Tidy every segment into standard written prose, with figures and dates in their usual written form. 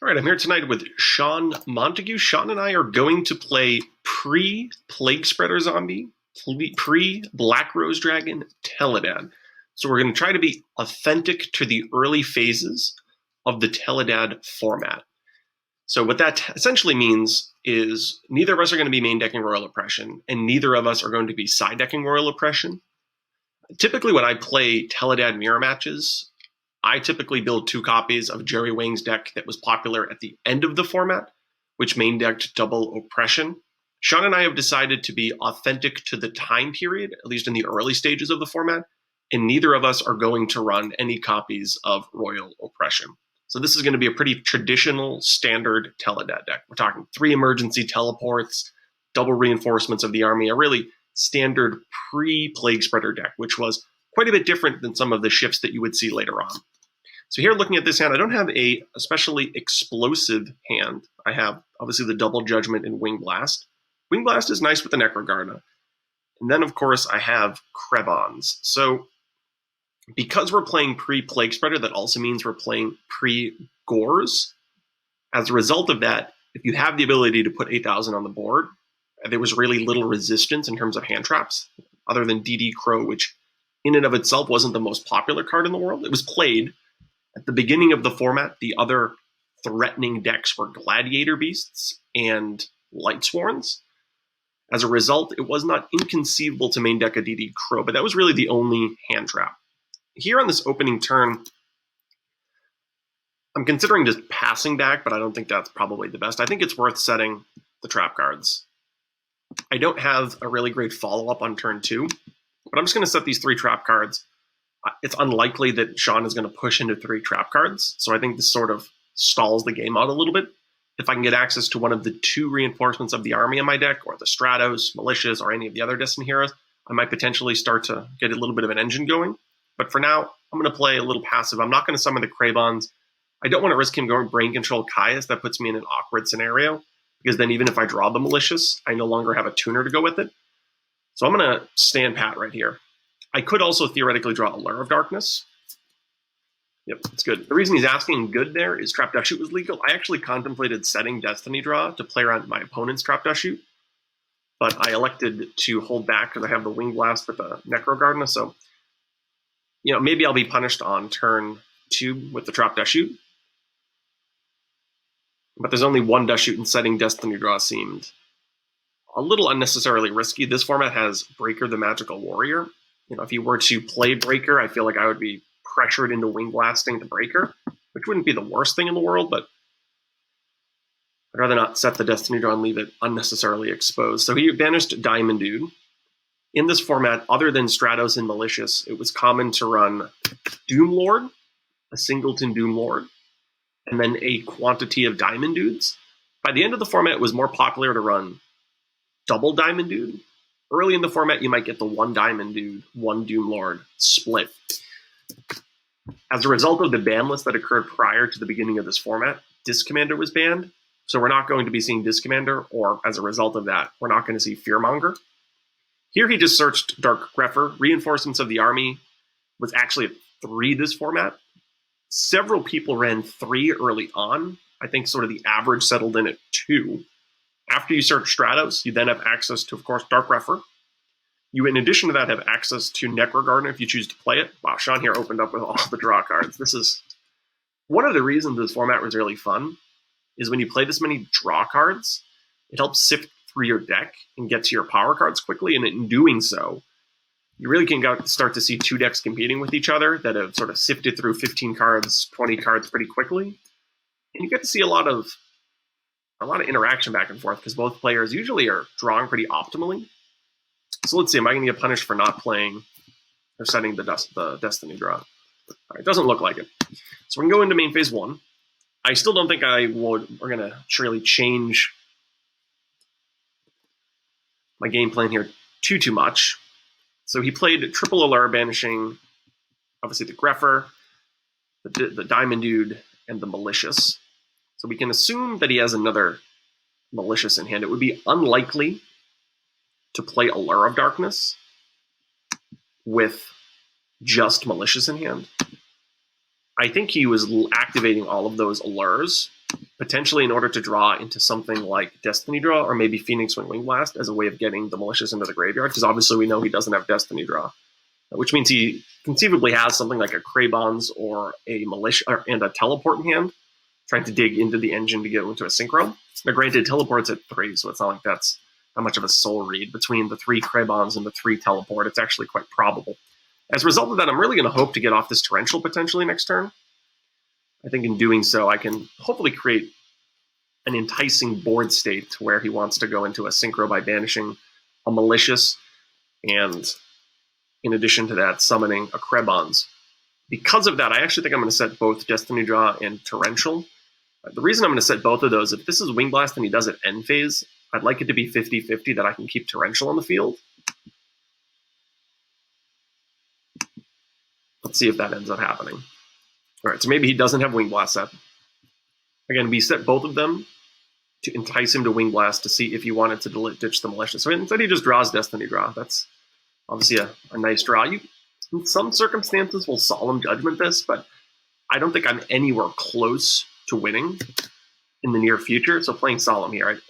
All right, I'm here tonight with Sean Montague. Sean and I are going to play pre-Plague Spreader Zombie, pre-Black Rose Dragon, Tele-DAD. So we're going to try to be authentic to the early phases of the Tele-DAD format. So what that essentially means is neither of us are going to be main decking Royal Oppression, and neither of us are going to be side decking Royal Oppression. Typically when I play Tele-DAD mirror matches, I typically build 2 copies of Jerry Wang's deck that was popular at the end of the format, which main decked double Oppression. Sean and I have decided to be authentic to the time period, at least in the early stages of the format, and neither of us are going to run any copies of Royal Oppression. So this is going to be a pretty traditional, standard Tele-DAD deck. We're talking 3 emergency teleports, double reinforcements of the army, a really standard pre-Plague Spreader deck, which was quite a bit different than some of the shifts that you would see later on. So here, looking at this hand, I don't have a especially explosive hand. I have, obviously, the Double Judgment and Wing Blast. Wing Blast is nice with the Necrogarda. And then, of course, I have Krevons. So because we're playing pre-Plague Spreader, that also means we're playing pre-Gores. As a result of that, if you have the ability to put 8,000 on the board, there was really little resistance in terms of hand traps, other than DD Crow, which in and of itself wasn't the most popular card in the world. It was played. At the beginning of the format, the other threatening decks were Gladiator Beasts and Lightsworns. As a result, it was not inconceivable to main deck a DD Crow, but that was really the only hand trap. Here on this opening turn, I'm considering just passing back, but I don't think that's probably the best. I think it's worth setting the trap cards. I don't have a really great follow-up on turn 2, but I'm just going to set these 3 trap cards. It's unlikely that Sean is going to push into 3 trap cards, so I think this sort of stalls the game out a little bit. If I can get access to one of the 2 reinforcements of the army in my deck, or the Stratos, Militias, or any of the other Destiny heroes, I might potentially start to get a little bit of an engine going. But for now, I'm going to play a little passive. I'm not going to summon the Krevons. I don't want to risk him going Brain Control Caius. That puts me in an awkward scenario, because then even if I draw the Malicious, I no longer have a tuner to go with it. So I'm going to stand pat right here. I could also theoretically draw Allure of Darkness. Yep, it's good. The reason he's asking good there is Trap Dust Shoot was legal. I actually contemplated setting Destiny Draw to play around my opponent's Trap Dust Shoot, but I elected to hold back because I have the Wing Blast with the Necrogarda. So, maybe I'll be punished on turn 2 with the Trap Dust Shoot. But there's only 1 Dust Shoot, and setting Destiny Draw seemed a little unnecessarily risky. This format has Breaker the Magical Warrior. If you were to play Breaker, I feel like I would be pressured into Wing Blasting the Breaker, which wouldn't be the worst thing in the world, but I'd rather not set the Destiny Draw and leave it unnecessarily exposed. So he banished Diamond Dude. In this format, other than Stratos and Malicious, it was common to run Doomlord, a singleton Doomlord, and then a quantity of Diamond Dudes. By the end of the format, it was more popular to run double Diamond Dude. Early in the format, you might get the 1 Diamond Dude, 1 Doomlord split. As a result of the ban list that occurred prior to the beginning of this format, Disc Commander was banned, so we're not going to be seeing Disc Commander, or as a result of that, we're not going to see Fearmonger. Here he just searched Dark Grepher. Reinforcements of the army was actually at 3 this format. Several people ran 3 early on. I think sort of the average settled in at 2. After you search Stratos, you then have access to, of course, Dark Grepher. You, in addition to that, have access to Necrogarden if you choose to play it. Wow, Sean here opened up with all the draw cards. This is one of the reasons this format was really fun, is when you play this many draw cards, it helps sift through your deck and get to your power cards quickly, and in doing so, you really can start to see 2 decks competing with each other that have sort of sifted through 15 cards, 20 cards pretty quickly. And you get to see a lot of interaction back and forth, because both players usually are drawing pretty optimally. So let's see, am I going to get punished for not playing or setting the Destiny Draw? It doesn't look like it. So we can go into main phase 1. I still don't think we're going to really change my game plan here too much. So he played triple Allure, banishing obviously the Grepher, the Diamond Dude, and the Malicious. So we can assume that he has another Malicious in hand. It would be unlikely to play Allure of Darkness with just Malicious in hand. I think he was activating all of those Allures potentially in order to draw into something like Destiny Draw or maybe Phoenix Wing Wing Blast as a way of getting the Malicious into the graveyard, because obviously we know he doesn't have Destiny Draw, which means he conceivably has something like a Kraybons or a Militia and a Teleport in hand, trying to dig into the engine to get into a Synchro. Now, granted, Teleport's at 3, so it's not like that's how much of a soul read. Between the 3 Kraybons and the 3 Teleport, it's actually quite probable. As a result of that, I'm really going to hope to get off this Torrential potentially next turn. I think in doing so, I can hopefully create an enticing board state to where he wants to go into a Synchro by banishing a Malicious, and in addition to that, summoning a Kraybons. Because of that, I actually think I'm going to set both Destiny Draw and Torrential. The reason I'm going to set both of those, if this is Wing Blast and he does it end phase, I'd like it to be 50-50 that I can keep Torrential on the field. Let's see if that ends up happening. All right, so maybe he doesn't have Wing Blast set. Again, we set both of them to entice him to Wing Blast to see if he wanted to ditch the Militia. So instead he just draws Destiny Draw. That's obviously a nice draw. You, in some circumstances, will Solemn Judgment this, but I don't think I'm anywhere close to winning in the near future. So playing Solemn here,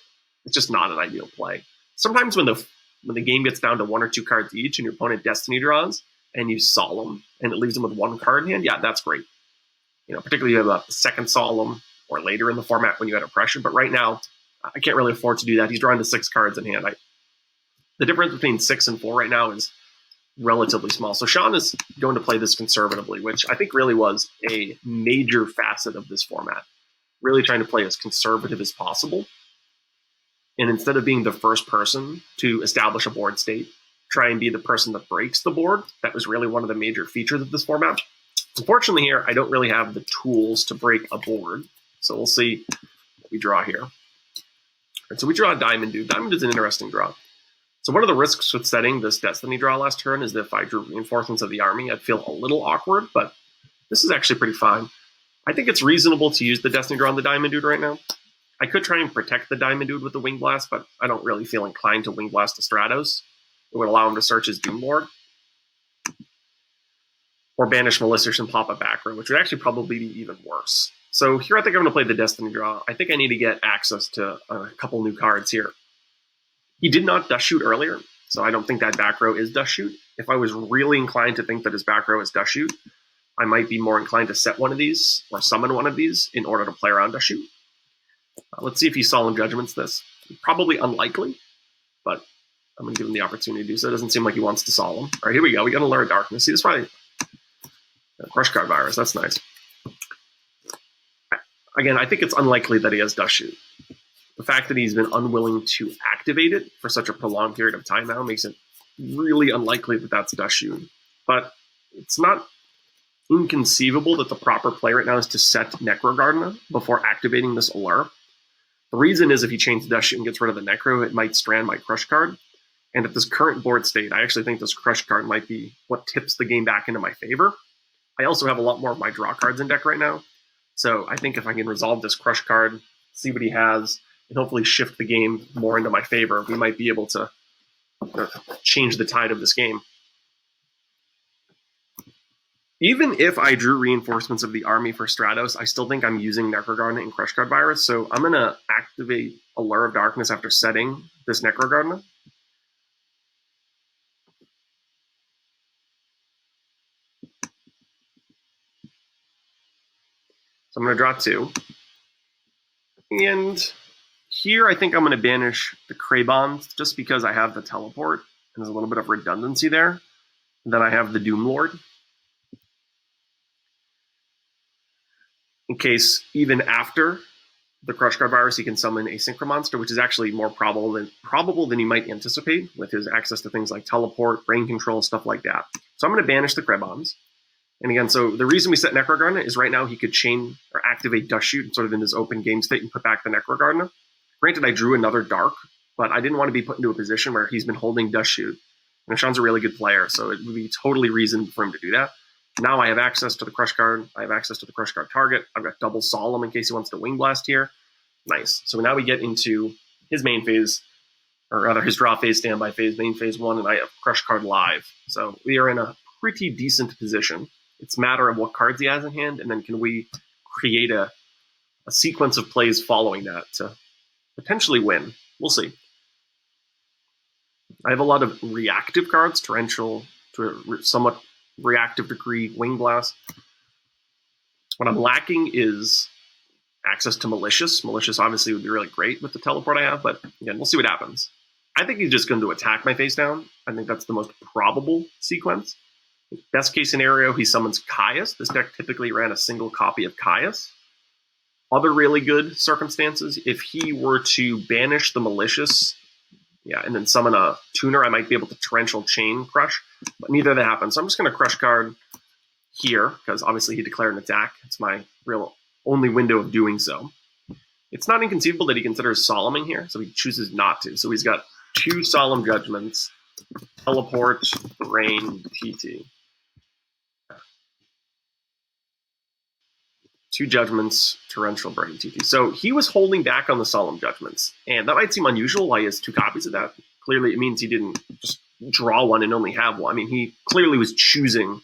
it's just not an ideal play. Sometimes when the game gets down to 1 or 2 cards each and your opponent Destiny draws and you Solemn and it leaves them with 1 card in hand, yeah, that's great. You know, particularly you have a second Solemn or later in the format when you had Oppression. But right now, I can't really afford to do that. He's drawing to 6 cards in hand. The difference between 6 and 4 right now is relatively small. So Sean is going to play this conservatively, which I think really was a major facet of this format. Really trying to play as conservative as possible. And instead of being the first person to establish a board state, try and be the person that breaks the board. That was really one of the major features of this format. Unfortunately here, I don't really have the tools to break a board. So we'll see what we draw here. Right, so we draw a Diamond Dude. Diamond is an interesting draw. So one of the risks with setting this Destiny Draw last turn is that if I drew Reinforcements of the Army, I'd feel a little awkward, but this is actually pretty fine. I think it's reasonable to use the Destiny Draw on the Diamond Dude right now. I could try and protect the Diamond Dude with the Wing Blast, but I don't really feel inclined to Wing Blast to Stratos. It would allow him to search his Doom Lord. Or banish Malicious and pop a back row, which would actually probably be even worse. So here I think I'm going to play the Destiny Draw. I think I need to get access to a couple new cards here. He did not Dust Shoot earlier, so I don't think that back row is Dust Shoot. If I was really inclined to think that his back row is Dust Shoot, I might be more inclined to set one of these or summon one of these in order to play around Dust Shoot. Let's see if he Solemn Judgments this. Probably unlikely, but I'm going to give him the opportunity to do so. It doesn't seem like he wants to Solemn. All right, here we go. We got Allure of Darkness. See, this is probably Crush Card Virus. That's nice. Again, I think it's unlikely that he has Dust Shoot. The fact that he's been unwilling to activate it for such a prolonged period of time now makes it really unlikely that that's Dust Shoot. But it's not inconceivable that the proper play right now is to set Necro Gardener before activating this Allure. The reason is if he chains Dust Shoot and gets rid of the Necro, it might strand my Crush card. And at this current board state, I actually think this Crush card might be what tips the game back into my favor. I also have a lot more of my draw cards in deck right now. So I think if I can resolve this Crush card, see what he has, and hopefully shift the game more into my favor, we might be able to change the tide of this game. Even if I drew Reinforcements of the Army for Stratos, I still think I'm using Necro Gardener and Crush Card Virus, so I'm going to activate Allure of Darkness after setting this Necro Gardener. So I'm going to draw 2. And here I think I'm going to banish the Kraybons just because I have the Teleport, and there's a little bit of redundancy there. And then I have the Doom Lord. In case, even after the Crush Card Virus, he can summon a Synchro Monster, which is actually more probable than you might anticipate with his access to things like Teleport, Brain Control, stuff like that. So I'm going to banish the Kraybons. And again, so the reason we set Necro Gardener is right now he could chain or activate Dust Shoot sort of in this open game state and put back the Necro Gardener. Granted, I drew another Dark, but I didn't want to be put into a position where he's been holding Dust Shoot. And Sean's a really good player, so it would be totally reasonable for him to do that. Now I have access to the Crush card. I have access to the Crush card target. I've got double Solemn in case he wants to Wing Blast here. Nice. So now we get into his main phase, or rather his draw phase, standby phase, main phase 1, and I have Crush card live. So we are in a pretty decent position. It's a matter of what cards he has in hand, and then can we create a a sequence of plays following that to potentially win. We'll see. I have a lot of reactive cards, Torrential to a somewhat reactive degree, Wing Blast. What I'm lacking is access to Malicious. Malicious obviously would be really great with the teleport I have, but again, we'll see what happens. I think he's just going to attack my face down. I think that's the most probable sequence. Best case scenario, he summons Caius. This deck typically ran a single copy of Caius. Other really good circumstances, if he were to banish the Malicious, and then summon a Tuner, I might be able to Torrential Chain Crush, but neither of that happens. So I'm just going to Crush card here, because obviously he declared an attack. It's my real only window of doing so. It's not inconceivable that he considers Solemning here, so he chooses not to. So he's got 2 Solemn Judgments, Teleport, Rain, TT. 2 Judgments, Torrential, Brain, TT. So he was holding back on the Solemn Judgments, and that might seem unusual why he has 2 copies of that. Clearly it means he didn't just draw one and only have one. I mean, he clearly was choosing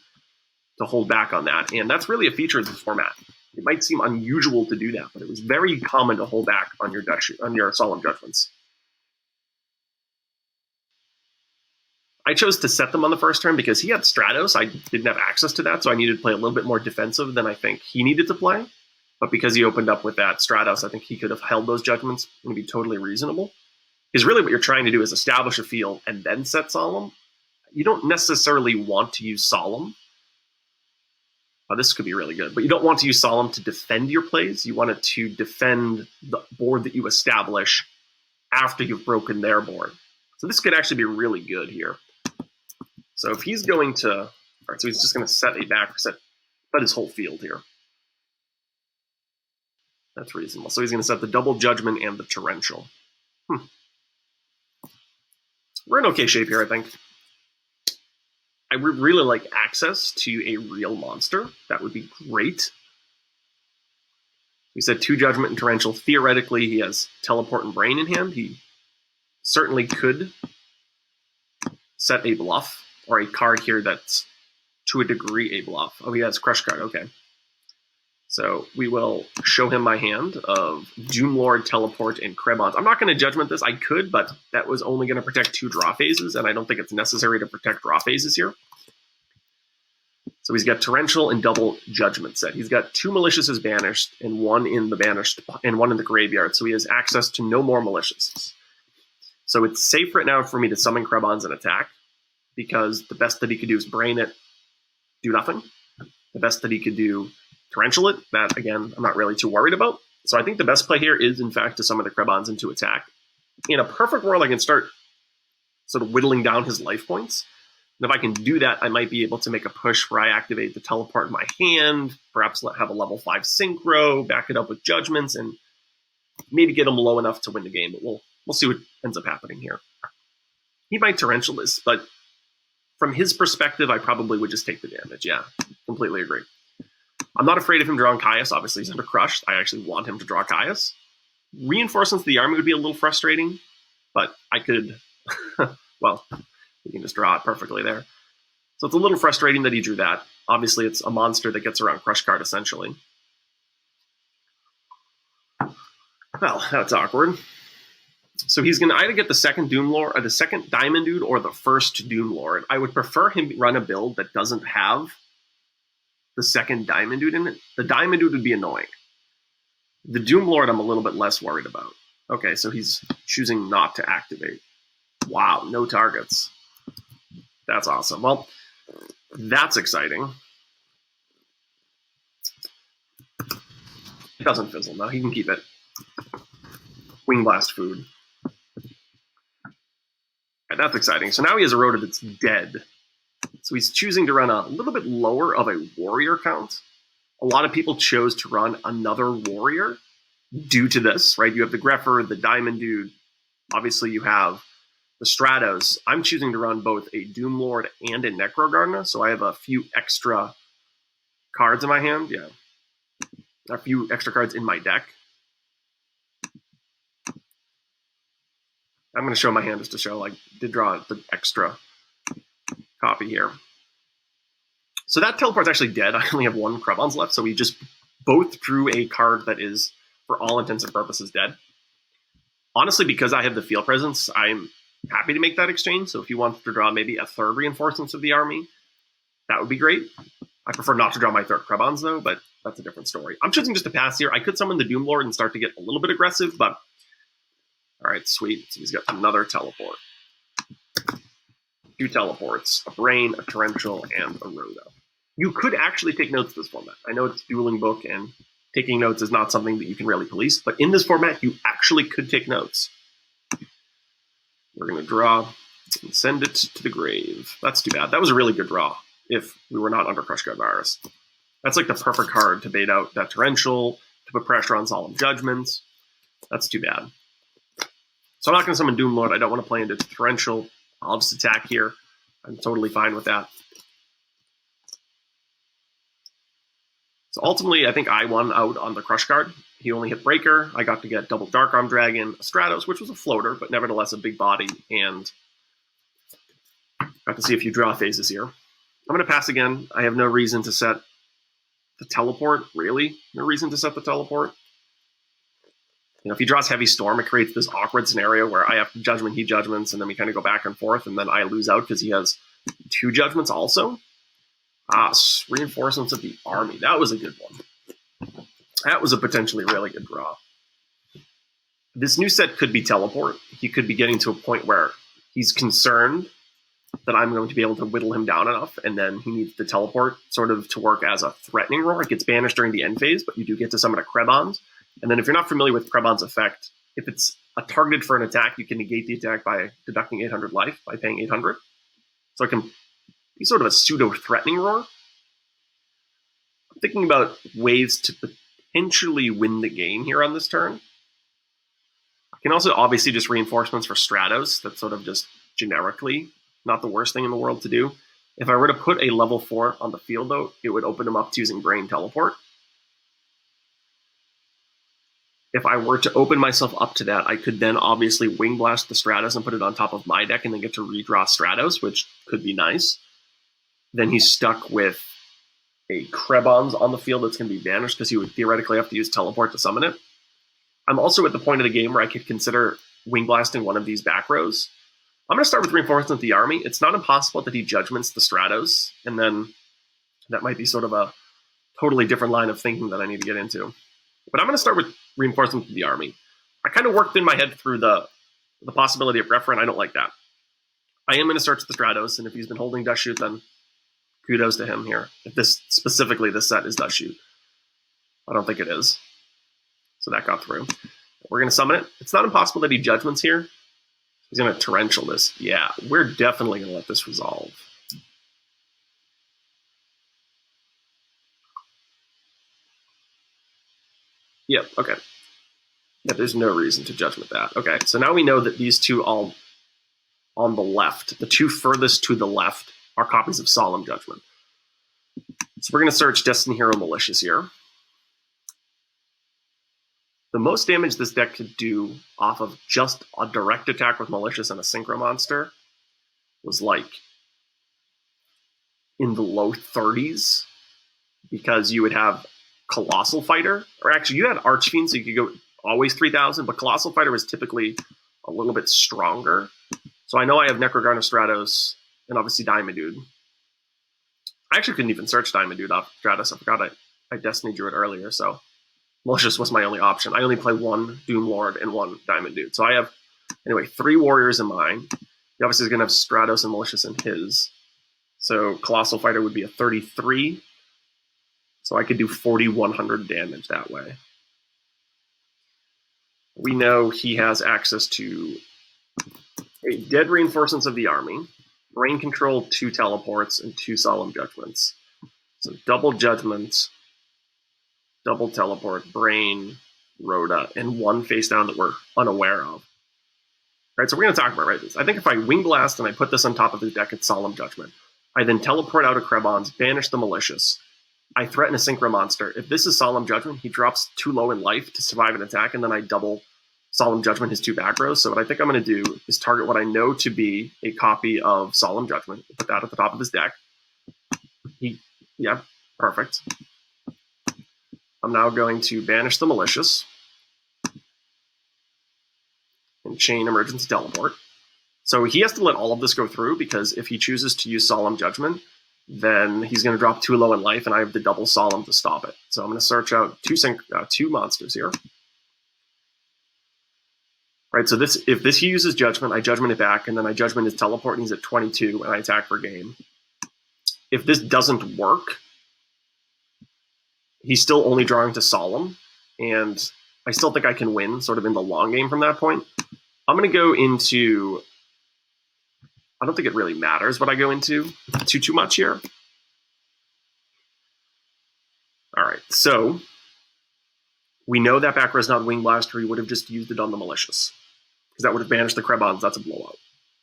to hold back on that, and that's really a feature of the format. It might seem unusual to do that, but it was very common to hold back on your Solemn Judgments. I chose to set them on the first turn because he had Stratos. I didn't have access to that, so I needed to play a little bit more defensive than I think he needed to play. But because he opened up with that Stratos, I think he could have held those judgments and be totally reasonable. Because really what you're trying to do is establish a field and then set Solemn. You don't necessarily want to use Solemn. Oh, this could be really good, but you don't want to use Solemn to defend your plays. You want it to defend the board that you establish after you've broken their board. So this could actually be really good here. So if he's going to, all right, so he's just going to set his whole field here. That's reasonable. So he's going to set the Double Judgment and the Torrential. We're in okay shape here, I think. I would really like access to a real monster. That would be great. We said 2 Judgment and Torrential. Theoretically, he has Teleport and Brain in hand. He certainly could set a bluff, or a card here that's to a degree a bluff. Oh, he has Crush card, okay. So we will show him my hand of Doomlord, Teleport, and Krebons. I'm not going to Judgment this. I could, but that was only going to protect 2 draw phases, and I don't think it's necessary to protect draw phases here. So he's got Torrential and Double Judgment set. He's got 2 Maliciouses banished and 1 in the banished and 1 in the graveyard, so he has access to no more Maliciouses. So it's safe right now for me to summon Krebons and attack, because the best that he could do is Brain it, do nothing. The best that he could do, Torrential it. That, again, I'm not really too worried about. So I think the best play here is, in fact, to summon the Krebons into attack. In a perfect world, I can start sort of whittling down his life points. And if I can do that, I might be able to make a push where I activate the Teleport in my hand, perhaps have a level 5 Synchro, back it up with Judgments, and maybe get him low enough to win the game. But we'll see what ends up happening here. He might Torrential this, but from his perspective, I probably would just take the damage. Yeah, completely agree. I'm not afraid of him drawing Caius. Obviously, he's under Crushed. I actually want him to draw Caius. Reinforcements of the army would be a little frustrating, but I could, well, you can just draw it perfectly there. So it's a little frustrating that he drew that. Obviously, it's a monster that gets around Crush card, essentially. Well, that's awkward. So he's going to either get the second Doomlord, or the second Diamond Dude, or the first Doomlord. I would prefer him run a build that doesn't have the second Diamond Dude in it. The Diamond Dude would be annoying. The Doomlord I'm a little bit less worried about. Okay, so he's choosing not to activate. Wow, no targets. That's awesome. Well, that's exciting. It doesn't fizzle. No, he can keep it. Wing Blast food. Right, that's exciting. So now he has a Rota that's dead. So he's choosing to run a little bit lower of a warrior count. A lot of people chose to run another warrior due to this, right? You have the Grepher, the Diamond Dude. Obviously, you have the Stratos. I'm choosing to run both a Doomlord and a Necro Gardener, so I have a few extra cards in my hand. Yeah, a few extra cards in my deck. I'm going to show my hand just to show, like, did draw the extra copy here. So that teleport's actually dead. I only have 1 Krebons left, so we just both drew a card that is for all intents and purposes, dead. Honestly, because I have the field presence, I'm happy to make that exchange. So if he wants to draw maybe a third reinforcements of the army, that would be great. I prefer not to draw my third Krebons, though, but that's a different story. I'm choosing just to pass here. I could summon the Doom Lord and start to get a little bit aggressive, but all right, sweet. So he's got another teleport. 2 teleports, a Brain, a Torrential, and a Rhoda. You could actually take notes in this format. I know it's dueling book, and taking notes is not something that you can really police, but in this format, you actually could take notes. We're going to draw and send it to the grave. That's too bad. That was a really good draw if we were not under Crush God Virus. That's like the perfect card to bait out that Torrential, to put pressure on Solemn Judgments. That's too bad. So I'm not going to summon Doom Lord. I don't want to play into Torrential. I'll just attack here. I'm totally fine with that. So ultimately, I think I won out on the Crush card. He only hit Breaker. I got to get double Dark Arm Dragon, a Stratos, which was a floater, but nevertheless a big body, and got to see a few draw phases here. I'm going to pass again. I have no reason to set the teleport, really. No reason to set the teleport. If he draws Heavy Storm, it creates this awkward scenario where I have Judgment, he Judgments, and then we kind of go back and forth, and then I lose out because he has 2 Judgments also. Reinforcements of the army. That was a good one. That was a potentially really good draw. This new set could be teleport. He could be getting to a point where he's concerned that I'm going to be able to whittle him down enough, and then he needs the teleport sort of to work as a threatening roar. It gets banished during the end phase, but you do get to summon a Krebons. And then if you're not familiar with Krebon's effect, if it's a targeted for an attack, you can negate the attack by deducting 800 life by paying 800. So it can be sort of a pseudo-threatening roar. I'm thinking about ways to potentially win the game here on this turn. I can also obviously just reinforcements for Stratos. That's sort of just generically not the worst thing in the world to do. If I were to put a level 4 on the field, though, it would open him up to using Brain Teleport. If I were to open myself up to that, I could then obviously Wing Blast the Stratos and put it on top of my deck and then get to redraw Stratos, which could be nice. Then he's stuck with a Krebons on the field that's going to be banished because he would theoretically have to use Teleport to summon it. I'm also at the point of the game where I could consider Wing Blasting one of these back rows. I'm going to start with Reinforcement of the Army. It's not impossible that he Judgments the Stratos, and then that might be sort of a totally different line of thinking that I need to get into. But I'm going to start with Reinforcement of the Army. I kind of worked in my head through the possibility of Referent. I don't like that. I am going to search the Stratos, and if he's been holding Dust Shoot, then kudos to him here. If this set is Dust Shoot. I don't think it is. So that got through. We're going to summon it. It's not impossible that he Judgments here. He's going to Torrential this. Yeah, we're definitely going to let this resolve. Yep, okay. Yeah, there's no reason to Judgment that. Okay, so now we know that these two all on the left, the 2 furthest to the left, are copies of Solemn Judgment. So we're going to search Destiny Hero Malicious here. The most damage this deck could do off of just a direct attack with Malicious and a Synchro Monster was like in the low 30s, because you would have Colossal Fighter, or actually you had Archfiend, so you could go always 3,000, but Colossal Fighter was typically a little bit stronger. So I know I have Necrogarner Stratos and obviously Diamond Dude. I actually couldn't even search Diamond Dude off Stratos. I forgot I Destiny drew it earlier, so Malicious was my only option. I only play 1 Doom Lord and 1 Diamond Dude. So I have, anyway, 3 Warriors in mine. He obviously is going to have Stratos and Malicious in his. So Colossal Fighter would be a 33. So I could do 4,100 damage that way. We know he has access to a Dead Reinforcements of the Army, Brain Control, 2 Teleports, and 2 Solemn Judgments. So double Judgments, double Teleport, Brain, Rhoda, and 1 face down that we're unaware of. All right, so we're going to talk about this. I think if I Wing Blast and I put this on top of his deck, it's Solemn Judgment. I then teleport out a Krebons, banish the Malicious. I threaten a Synchro Monster. If this is Solemn Judgment, he drops 2 low in life to survive an attack, and then I double Solemn Judgment his 2 back rows. So what I think I'm going to do is target what I know to be a copy of Solemn Judgment. Put that at the top of his deck. Yeah, perfect. I'm now going to banish the Malicious. and chain emergency teleport. So he has to let all of this go through, because if he chooses to use Solemn Judgment, then he's going to drop too low in life, and I have the double Solemn to stop it. So I'm going to search out two monsters here. Right, so if he uses Judgment, I Judgment it back, and then I Judgment his teleport, and he's at 22, and I attack for game. If this doesn't work, he's still only drawing to Solemn, and I still think I can win sort of in the long game from that point. I'm going to go into... I don't think it really matters what I go into too much here. All right, so we know that back row is not Wing Blast, or he would have just used it on the Malicious, because that would have banished the Krebons. That's a blowout.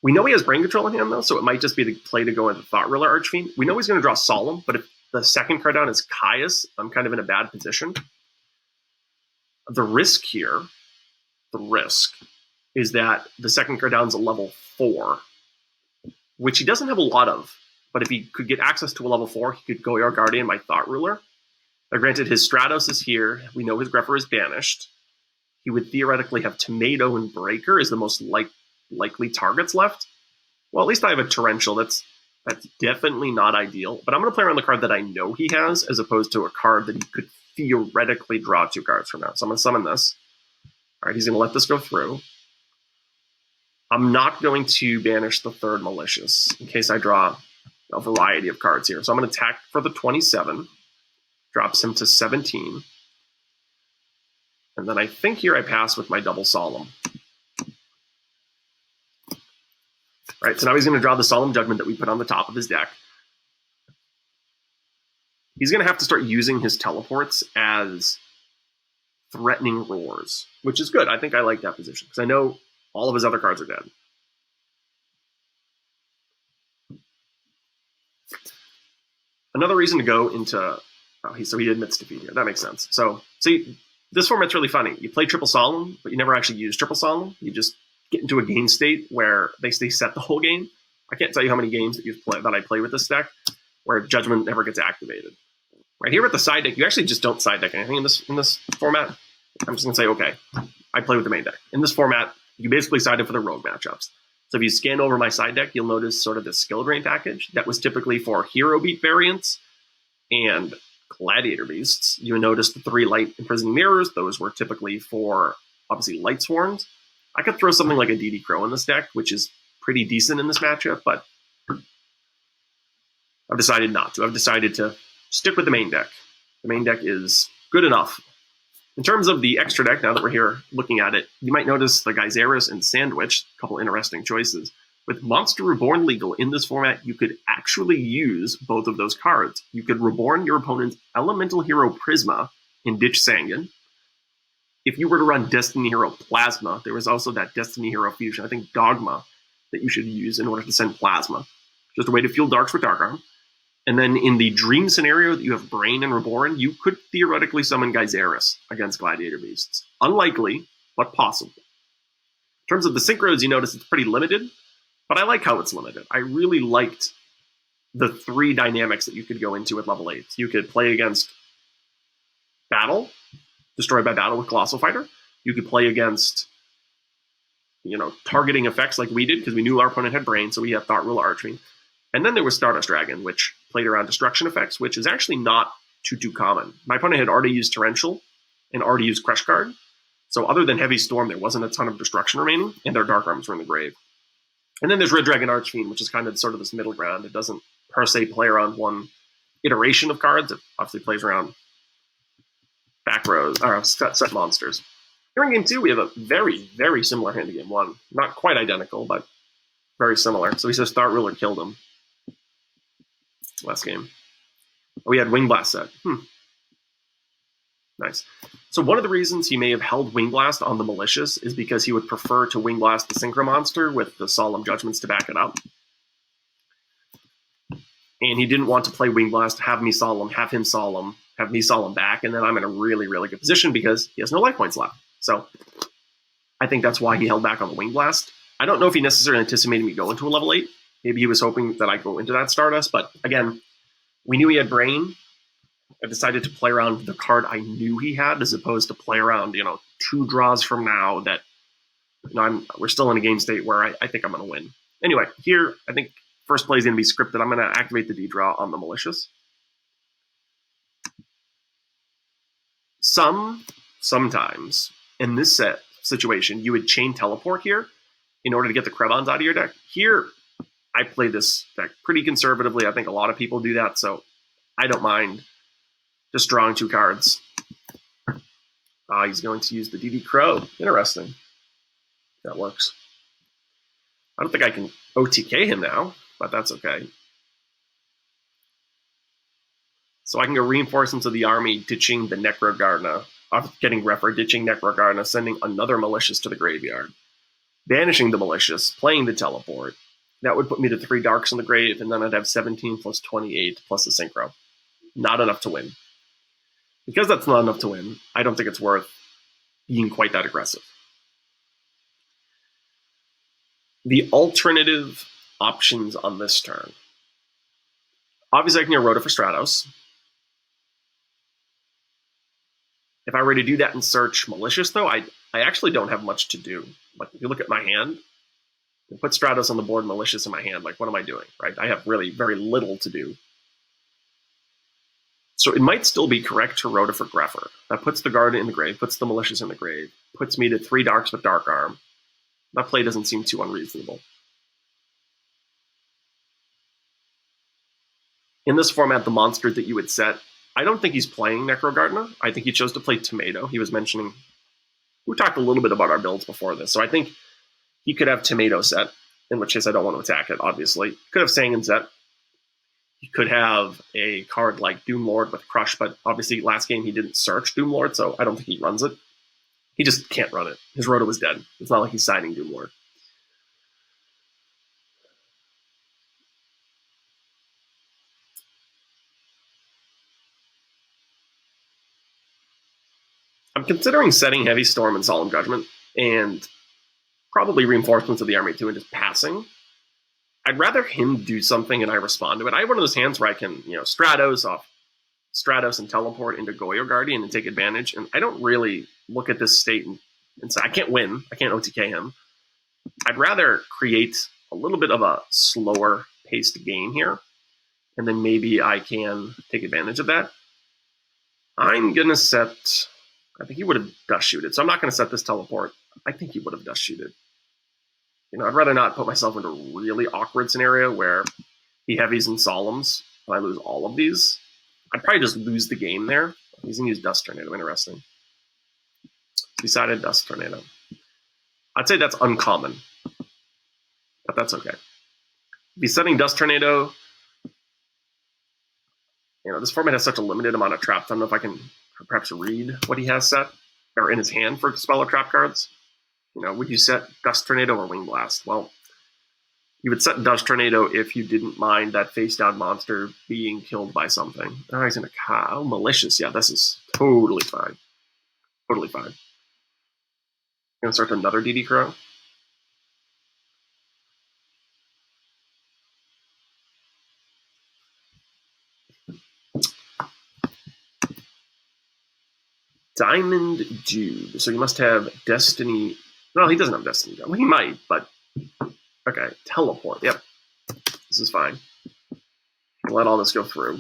We know he has Brain Control in hand, though, so it might just be the play to go into Thought Ruler Archfiend. We know he's going to draw Solemn, but if the second card down is Caius, I'm kind of in a bad position. The risk here, is that the second card down is a level 4, which he doesn't have a lot of, but if he could get access to a level 4, he could Goyar Guardian my Thought Ruler. Now, granted, his Stratos is here. We know his Grepher is banished. He would theoretically have Tomato and Breaker as the most likely targets left. Well, at least I have a Torrential. That's definitely not ideal, but I'm going to play around the card that I know he has, as opposed to a card that he could theoretically draw 2 cards from now. So I'm going to summon this. All right, he's going to let this go through. I'm not going to banish the third Malicious in case I draw a variety of cards here. So I'm going to attack for the 27, drops him to 17. And then I think here I pass with my double Solemn. Right, so now he's going to draw the Solemn Judgment that we put on the top of his deck. He's going to have to start using his teleports as threatening roars, which is good. I think I like that position, because I know all of his other cards are dead. Another reason to go into... so he admits defeat here. That makes sense. So, see, this format's really funny. You play Triple Solemn, but you never actually use Triple Solemn. You just get into a game state where they stay set the whole game. I can't tell you how many games that I play with this deck where Judgment never gets activated. Right here at the side deck, you actually just don't side deck anything in this format. I'm just going to say, okay, I play with the main deck. In this format, you basically side it for the rogue matchups. So if you scan over my side deck, you'll notice sort of this skill drain package that was typically for hero beat variants and gladiator beasts. You notice the 3 light imprisoning mirrors. Those were typically for, obviously, light swarms. I could throw something like a DD Crow in this deck, which is pretty decent in this matchup, but I've decided not to. I've decided to stick with the main deck. The main deck is good enough. In terms of the extra deck, now that we're here looking at it, you might notice the Geyseris and Sandwich, a couple interesting choices. With Monster Reborn legal in this format, you could actually use both of those cards. You could reborn your opponent's Elemental Hero Prisma and ditch Sangan. If you were to run Destiny Hero Plasma, there was also that Destiny Hero Fusion, I think Dogma, that you should use in order to send Plasma. Just a way to fuel Darks with Dark Arm. And then in the dream scenario that you have Brain and Reborn, you could theoretically summon Geyseris against Gladiator Beasts. Unlikely, but possible. In terms of the synchros, you notice it's pretty limited, but I like how it's limited. I really liked the 3 dynamics that you could go into at level 8. You could play against Battle, Destroyed by Battle with Colossal Fighter. You could play against, targeting effects like we did, because we knew our opponent had Brain, so we had Thought Ruler Archfiend. And then there was Stardust Dragon, which played around destruction effects, which is actually not too common. My opponent had already used Torrential and already used Crush Card. So other than Heavy Storm, there wasn't a ton of destruction remaining, and their Dark Arms were in the grave. And then there's Red Dragon Archfiend, which is kind of sort of this middle ground. It doesn't per se play around one iteration of cards. It obviously plays around back rows, or set monsters. Here in game 2, we have a very, very similar hand to game 1. Not quite identical, but very similar. So he says Thought Ruler killed him last game. We had Wing Blast set. Nice. So one of the reasons he may have held Wing Blast on the Malicious is because he would prefer to Wing Blast the Synchro Monster with the Solemn Judgments to back it up. And he didn't want to play Wing Blast, have me Solemn, have him Solemn, have me Solemn back, and then I'm in a really, really good position because he has no life points left. So I think that's why he held back on the Wing Blast. I don't know if he necessarily anticipated me going to a level 8. Maybe he was hoping that I go into that Stardust, but again, we knew he had Brain. I decided to play around the card I knew he had, as opposed to play around, 2 draws from now that we're still in a game state where I think I'm going to win. Anyway, here, I think first play is going to be scripted. I'm going to activate the D-draw on the malicious. Sometimes, in this situation, you would chain teleport here in order to get the Krebons out of your deck. Here, I play this deck pretty conservatively. I think a lot of people do that, so I don't mind just drawing 2 cards. He's going to use the DD Crow. Interesting. That works. I don't think I can OTK him now, but that's okay. So I can go reinforcements of the army, ditching the Necrogardener, getting Refer, ditching Necrogardener, sending another Malicious to the graveyard, banishing the Malicious, playing the Teleport. That would put me to 3 Darks in the grave, and then I'd have 17 plus 28 plus a Synchro. Not enough to win. Because that's not enough to win, I don't think it's worth being quite that aggressive. The alternative options on this turn. Obviously, I can get Rhoda for Stratos. If I were to do that and search Malicious, though, I actually don't have much to do. Like, if you look at my hand, I put Stratos on the board, Malicious in my hand. Like, what am I doing, right? I have really very little to do. So it might still be correct to Rhoda for Greffer. That puts the Garden in the grave, puts the Malicious in the grave, puts me to 3 Darks with Dark Arm. That play doesn't seem too unreasonable. In this format, the monster that you would set, I don't think he's playing Necrogardener. I think he chose to play Tomato. He was mentioning, we talked a little bit about our builds before this, so I think he could have Tomato set, in which case I don't want to attack it, obviously. Could have Sangan set. He could have a card like Doomlord with Crush, but obviously last game he didn't search Doomlord, so I don't think he runs it. He just can't run it. His Rhoda was dead. It's not like he's signing Doomlord. I'm considering setting Heavy Storm and Solemn Judgment, and probably Reinforcements of the Army too, and just passing. I'd rather him do something and I respond to it. I have one of those hands where I can, Stratos off Stratos and teleport into Goyo Guardian and take advantage. And I don't really look at this state and say, I can't win. I can't OTK him. I'd rather create a little bit of a slower paced game here. And then maybe I can take advantage of that. I'm going to set, I think he would have dust shooted. So I'm not going to set this teleport. I think he would have dust shooted. I'd rather not put myself into a really awkward scenario where he heavies and solemns and I lose all of these. I'd probably just lose the game there. He's going to use Dust Tornado. Interesting. Decided Dust Tornado. I'd say that's uncommon, but that's okay. If he's setting Dust Tornado, this format has such a limited amount of traps. I don't know if I can perhaps read what he has set or in his hand for spell or trap cards. Would you set Dust Tornado or Wing Blast? Well, you would set Dust Tornado if you didn't mind that face-down monster being killed by something. Oh, he's in a cow. Malicious. Yeah, this is totally fine. Totally fine. I'm going to start another DD Crow. Diamond Dude. So you must have Destiny. Well, he doesn't have Destiny. Well, he might, but okay. Teleport. Yep. This is fine. I'll let all this go through.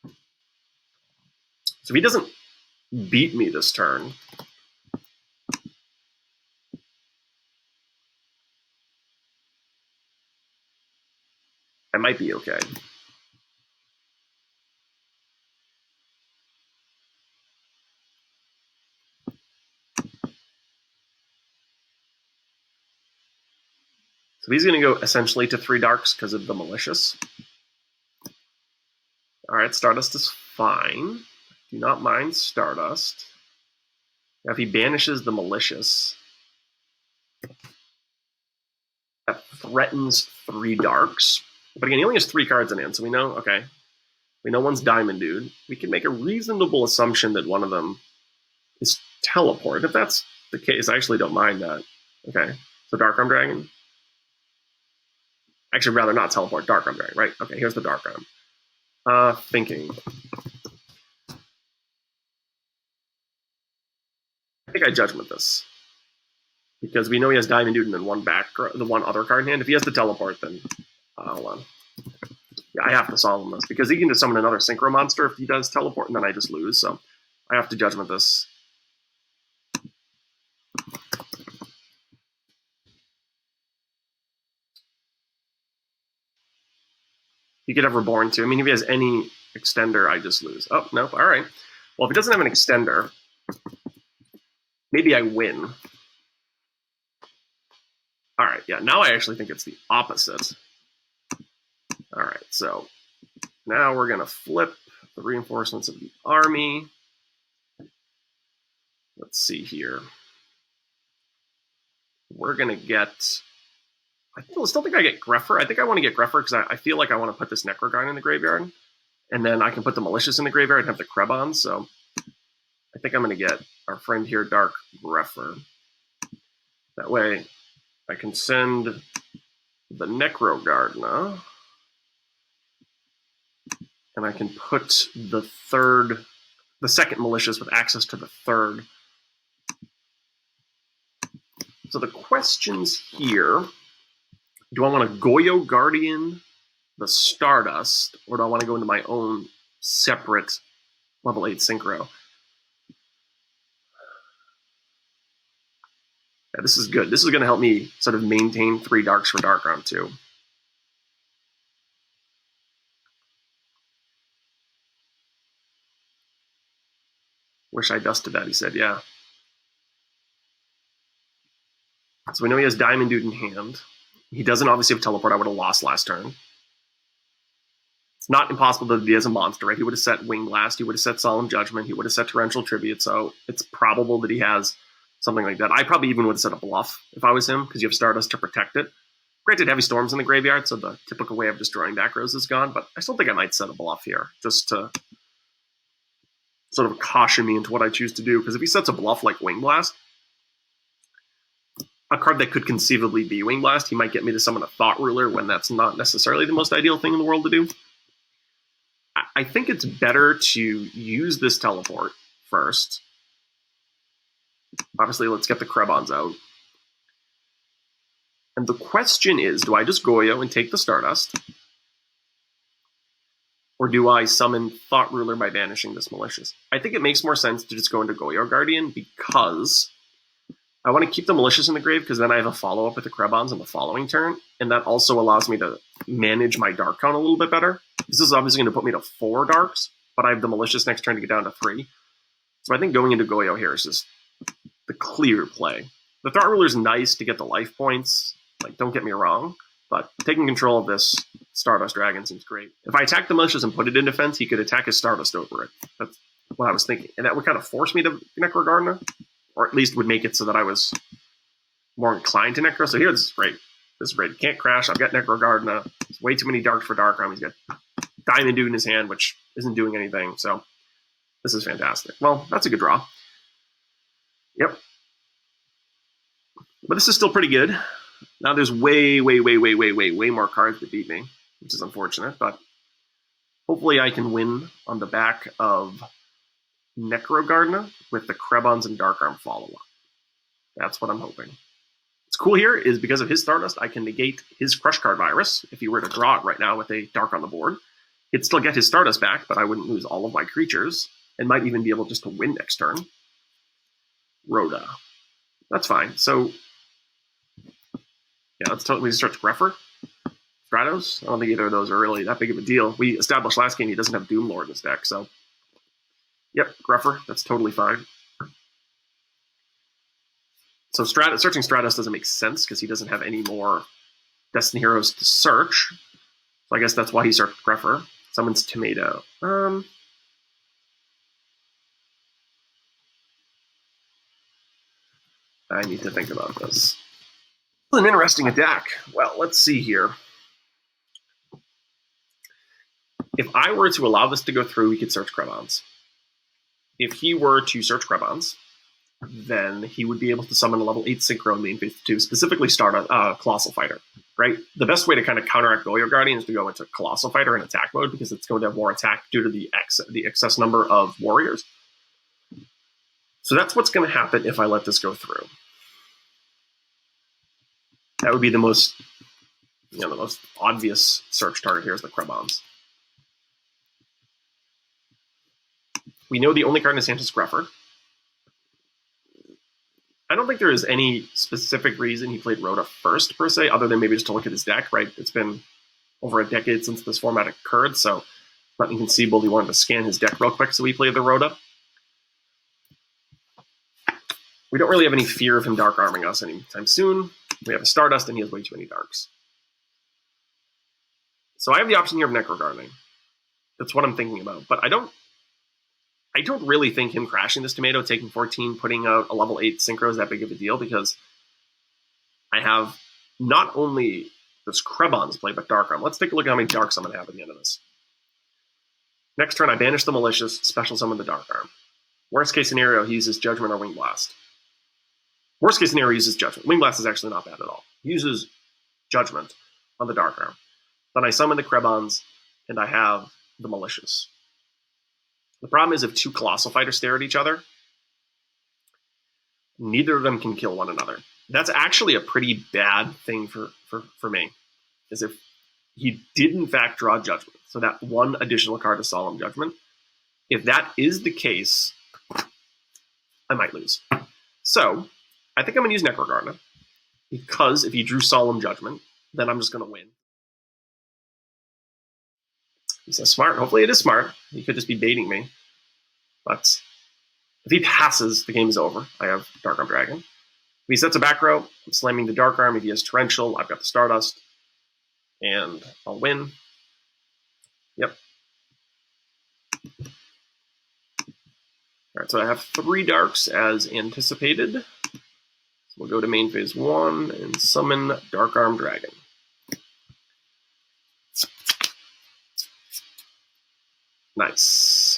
So if he doesn't beat me this turn, I might be okay. So he's going to go essentially to 3 Darks because of the Malicious. All right, Stardust is fine. Do not mind Stardust. Now, if he banishes the Malicious, that threatens 3 Darks. But again, he only has 3 cards in hand, so we know, okay. We know one's Diamond Dude. We can make a reasonable assumption that one of them is Teleport. If that's the case, I actually don't mind that. Okay, so Dark Arm Dragon. Actually, rather not Teleport, Dark Arm Dragon, right? Okay, here's the Dark Arm. Thinking. I think I Judgment this. because we know he has Diamond Dude and then the one other card in hand. If he has to teleport, then hold on. Yeah, I have to solve him this because he can just summon another Synchro monster if he does teleport, and then I just lose. So I have to judgment this. He could have Reborn too. I mean, if he has any extender, I just lose. Oh, nope. All right. Well, if he doesn't have an extender, maybe I win. All right. Yeah, now I actually think it's the opposite. All right. So now we're going to flip the reinforcements of the army. Let's see here. We're going to get... I still think I get Greffer. I think I want to get Greffer because I feel like I want to put this Necrogarn in the graveyard. And then I can put the Malicious in the graveyard and have the Krebons. So I think I'm going to get our friend here, Dark Greffer. That way I can send the Necrogardener. And I can put the second Malicious with access to the third. So the questions here, do I want to Goyo Guardian the Stardust, or do I want to go into my own separate level 8 Synchro? Yeah, this is good. This is going to help me sort of maintain 3 Darks for Dark Round 2. Wish I dusted that, he said, yeah. So we know he has Diamond Dude in hand. He doesn't obviously have Teleport. I would have lost last turn. It's not impossible that he has a monster, right? He would have set Wing Blast. He would have set Solemn Judgment. He would have set Torrential Tribute. So it's probable that he has something like that. I probably even would have set a Bluff if I was him, because you have Stardust to protect it. Granted, Heavy Storm's in the graveyard, so the typical way of destroying back rows is gone, but I still think I might set a Bluff here, just to sort of caution me into what I choose to do, because if he sets a Bluff like Wing Blast, a card that could conceivably be Wing Blast, he might get me to summon a Thought Ruler when that's not necessarily the most ideal thing in the world to do. I think it's better to use this teleport first. Obviously, let's get the Krebons out. And the question is, do I just Goyo and take the Stardust? Or do I summon Thought Ruler by banishing this Malicious? I think it makes more sense to just go into Goyo Guardian because I want to keep the Malicious in the grave because then I have a follow-up with the Krebons on the following turn, and that also allows me to manage my Dark count a little bit better. This is obviously going to put me to 4 Darks, but I have the Malicious next turn to get down to 3. So I think going into Goyo here is just the clear play. The Thought Ruler is nice to get the life points, like, don't get me wrong, but taking control of this Stardust Dragon seems great. If I attack the Malicious and put it in defense, he could attack his Stardust over it. That's what I was thinking. And that would kind of force me to Necro Gardener, or at least would make it so that I was more inclined to Necro. So here, this is great. This is great. Can't crash. I've got Necro Gardener. There's way too many Darks for Dark Realm. He's got Diamond Dude in his hand, which isn't doing anything. So this is fantastic. Well, that's a good draw. Yep. But this is still pretty good. Now there's way more cards that beat me, which is unfortunate, but hopefully I can win on the back of Necro Gardener with the Krebons and Dark Arm follow-up. That's what I'm hoping. What's cool here is because of his Stardust, I can negate his Crush Card Virus if he were to draw it right now with a Dark on the board. He'd still get his Stardust back, but I wouldn't lose all of my creatures, and might even be able just to win next turn. Rhoda. That's fine. So yeah, let's totally start Greffer. Stratos. I don't think either of those are really that big of a deal. We established last game he doesn't have Doom Lord in his deck, so yep, Greffer. That's totally fine. So searching Stratos doesn't make sense because he doesn't have any more Destiny Heroes to search. So I guess that's why he searched Greffer. Summons Tomato. I need to think about this. An interesting attack. Well, let's see here. If I were to allow this to go through, we could search Krebons. If he were to search Krebons, then he would be able to summon a level 8 Synchro in main phase 2, specifically start a Colossal Fighter, right? The best way to kind of counteract Goyo Guardian is to go into Colossal Fighter in attack mode because it's going to have more attack due to the excess number of warriors. So that's what's going to happen if I let this go through. That would be the most, the most obvious search target here is the Krebons. We know the only card in his hand is Gruffer. I don't think there is any specific reason he played Rhoda first, per se, other than maybe just to look at his deck, right? It's been over a decade since this format occurred, so it's not inconceivable he wanted to scan his deck real quick, so he played the Rhoda. We don't really have any fear of him dark arming us anytime soon. We have a Stardust, and he has way too many darks. So I have the option here of Necro Gardening. That's what I'm thinking about, but I don't really think him crashing this tomato, taking 14, putting out a level 8 synchro is that big of a deal, because I have not only this Krebons play, but Dark Arm. Let's take a look at how many Darks I'm going to have at the end of this. Next turn, I banish the Malicious, special summon the Dark Arm. Worst case scenario, he uses Judgment or Wing Blast. Worst case scenario, he uses Judgment. Wing Blast is actually not bad at all. He uses Judgment on the Dark Arm. Then I summon the Krebons, and I have the Malicious. The problem is if two Colossal Fighters stare at each other, neither of them can kill one another. That's actually a pretty bad thing for me, is if he did in fact draw Judgment, so that one additional card is Solemn Judgment. If that is the case, I might lose. So I think I'm going to use Necro Gardener, because if he drew Solemn Judgment, then I'm just going to win. He says smart. Hopefully it is smart. He could just be baiting me. But if he passes, the game is over. I have Dark Arm Dragon. If he sets a back row, I'm slamming the Dark Arm. If he has Torrential, I've got the Stardust. And I'll win. Yep. Alright, so I have 3 Darks as anticipated. So we'll go to main phase 1 and summon Dark Arm Dragon. Nice.